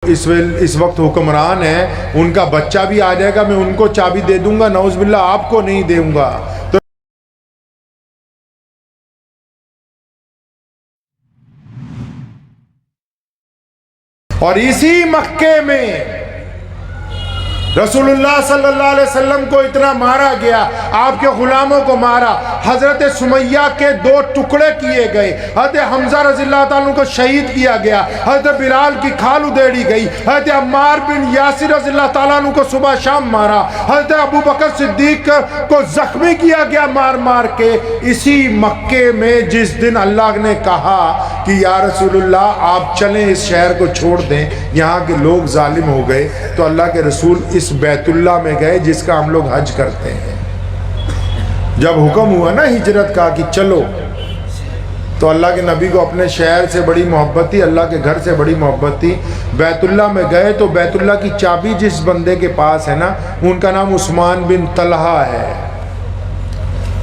اس وقت حکمران ہیں ان کا بچہ بھی آ جائے گا، میں ان کو چابی دے دوں گا، نعوذ باللہ آپ کو نہیں دوں گا۔ تو اور اسی مکے میں رسول اللہ صلی اللہ علیہ وسلم کو اتنا مارا گیا، آپ کے غلاموں کو مارا، حضرت سمیہ کے 2 ٹکڑے کیے گئے، حضرت حمزہ رضی اللہ تعالیٰ عنہ کو شہید کیا گیا، حضرت بلال کی کھال ادھیڑی گئی، حضرت عمار بن یاسر رضی اللہ تعالیٰ عنہ کو صبح شام مارا، حضرت ابو بکر صدیق کو زخمی کیا گیا مار مار کے۔ اسی مکے میں جس دن اللہ نے کہا کہ یا رسول اللہ آپ چلیں اس شہر کو چھوڑ دیں، یہاں کے لوگ ظالم ہو گئے، تو اللہ کے رسول اس بیت اللہ میں گئے جس کا ہم لوگ حج کرتے ہیں۔ جب حکم ہوا نا ہجرت کا کہ چلو، تو اللہ کے نبی کو اپنے شہر سے بڑی محبت تھی، اللہ کے گھر سے بڑی محبت تھی۔ بیت اللہ میں گئے تو بیت اللہ کی چابی جس بندے کے پاس ہے نا، ان کا نام عثمان بن طلحہ ہے،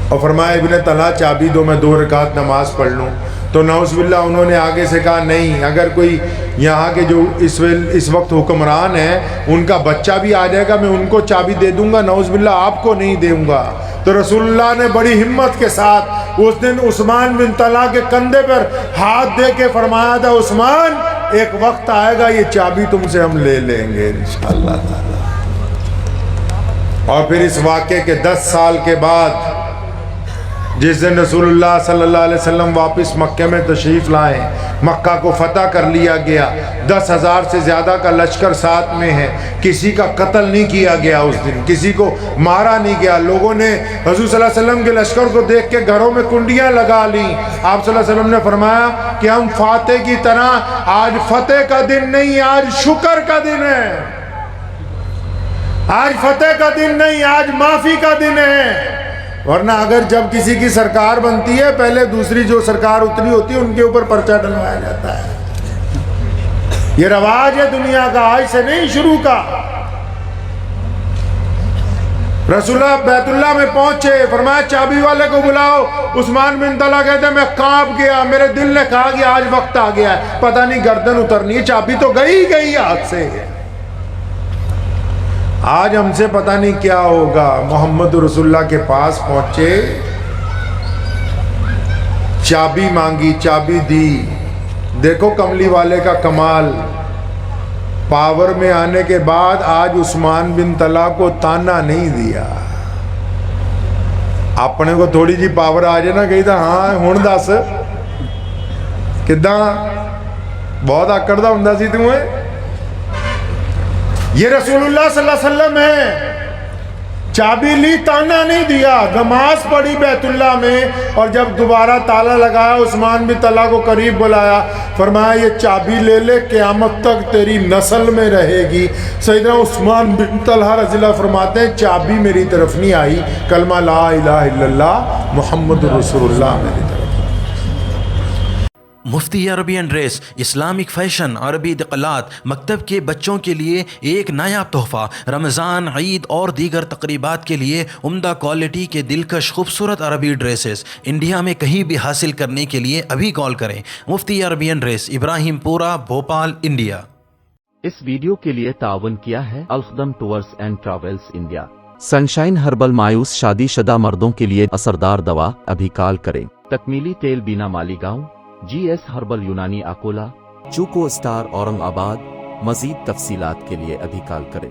اور فرمایا ابن طلحہ چابی دو، میں 2 رکعت نماز پڑھ لوں۔ تو نعوذ باللہ انہوں نے آگے سے کہا نہیں، اگر کوئی یہاں کے جو اس وقت حکمران ہیں ان کا بچہ بھی آ جائے گا، میں ان کو چابی دے دوں گا، نعوذ باللہ آپ کو نہیں دوں گا۔ تو رسول اللہ نے بڑی ہمت کے ساتھ اس دن عثمان بن طلحہ کے کندھے پر ہاتھ دے کے فرمایا تھا، عثمان ایک وقت آئے گا یہ چابی تم سے ہم لے لیں گے انشاءاللہ تعالی۔ اور پھر اس واقعے کے 10 سال کے بعد جس دن رسول اللہ صلی اللہ علیہ وسلم واپس مکہ میں تشریف لائے، مکہ کو فتح کر لیا گیا، 10,000 سے زیادہ کا لشکر ساتھ میں ہے، کسی کا قتل نہیں کیا گیا، اس دن کسی کو مارا نہیں گیا۔ لوگوں نے حضور صلی اللہ علیہ وسلم کے لشکر کو دیکھ کے گھروں میں کنڈیاں لگا لیں۔ آپ صلی اللہ علیہ وسلم نے فرمایا کہ ہم فاتح کی طرح آج فتح کا دن نہیں، آج شکر کا دن ہے، آج فتح کا دن نہیں، آج معافی کا دن ہے۔ ورنہ اگر جب کسی کی سرکار بنتی ہے، پہلے دوسری جو سرکار اتری ہوتی ہے ان کے اوپر پرچہ ڈلوایا جاتا ہے۔ یہ رواج ہے دنیا کا، آج سے نہیں شروع کا۔ رسول اللہ بیت اللہ میں پہنچے، فرمایا چابی والے کو بلاؤ۔ عثمان بن طلحہ کہتے ہیں میں کانپ گیا، میرے دل نے کہا کہ آج وقت آ گیا ہے، پتہ نہیں گردن اترنی ہے، چابی تو گئی گئی ہاتھ سے۔ آج ہم سے پتہ نہیں کیا ہوگا۔ محمد رسول اللہ کے پاس پہنچے، چابی مانگی، چابی دی۔ دیکھو کملی والے کا کمال، پاور میں آنے کے بعد آج عثمان بن طلحہ کو تانا نہیں دیا۔ اپنے کو تھوڑی جی پاور آ جائے نا، کہی تھا ہاں ہن دس کداں بہت آکڑ دا ہوندا سی تمہیں۔ یہ رسول اللہ صلی اللہ علیہ وسلم ہے، چابی لی، تانا نہیں دیا، نماز پڑھی بیت اللہ میں، اور جب دوبارہ تالا لگایا عثمان بن طلحہ کو قریب بلایا، فرمایا یہ چابی لے لے، قیامت تک تیری نسل میں رہے گی۔ سیدنا عثمان بن طلحہ رضی اللہ فرماتے ہیں چابی میری طرف نہیں آئی، کلمہ لا الہ الا اللہ محمد رسول اللہ میری طرف۔ مفتی عربی ڈریس، اسلامک فیشن، عربی دقلات، مکتب کے بچوں کے لیے ایک نایاب تحفہ، رمضان، عید اور دیگر تقریبات کے لیے عمدہ کوالٹی کے دلکش خوبصورت عربی ڈریسز انڈیا میں کہیں بھی حاصل کرنے کے لیے ابھی کال کریں۔ مفتی عربی ڈریس، ابراہیم پورہ، بھوپال، انڈیا۔ اس ویڈیو کے لیے تعاون کیا ہے الخدم tours and travels India. Sunshine herbal مایوس شادی شدہ مردوں کے لیے اثردار دوا، ابھی کال کریں۔ تکمیلی تیل بینا مالیگاؤں، جی ایس ہربل یونانی اکولا، چوکو اسٹار اورنگ آباد۔ مزید تفصیلات کے لیے ابھی کال کریں۔